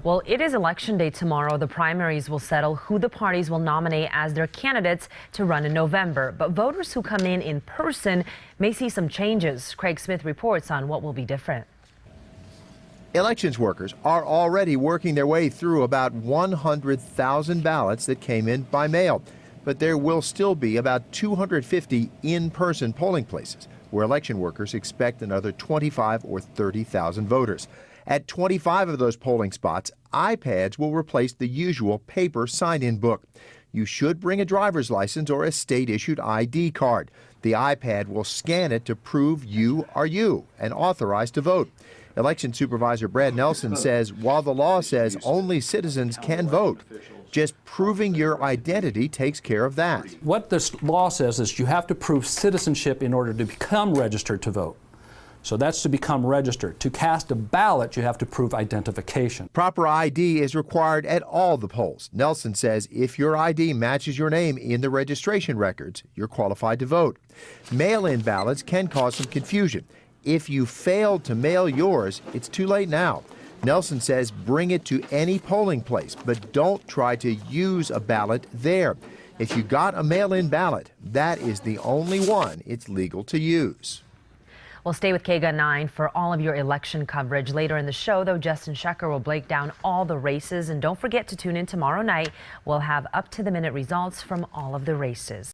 Well, it is election day tomorrow. The primaries will settle who the parties will nominate as their candidates to run in November. But voters who come in person may see some changes. Craig Smith reports on what will be different. Elections workers are already working their way through about 100,000 ballots that came in by mail. But there will still be about 250 in-person polling places where election workers expect another 25 or 30,000 voters. At 25 of those polling spots, iPads will replace the usual paper sign-in book. You should bring a driver's license or a state-issued ID card. The iPad will scan it to prove you are you and authorized to vote. Election Supervisor Brad Nelson says while the law says only citizens can vote, just proving your identity takes care of that. What this law says is you have to prove citizenship in order to become registered to vote. So that's to become registered. To cast a ballot, you have to prove identification. Proper ID is required at all the polls. Nelson says if your ID matches your name in the registration records, you're qualified to vote. Mail-in ballots can cause some confusion. If you failed to mail yours, it's too late now. Nelson says bring it to any polling place, but don't try to use a ballot there. If you got a mail-in ballot, that is the only one it's legal to use. Well, stay with KGUN-9 for all of your election coverage. Later in the show, though, Justin Shecker will break down all the races. And don't forget to tune in tomorrow night. We'll have up-to-the-minute results from all of the races.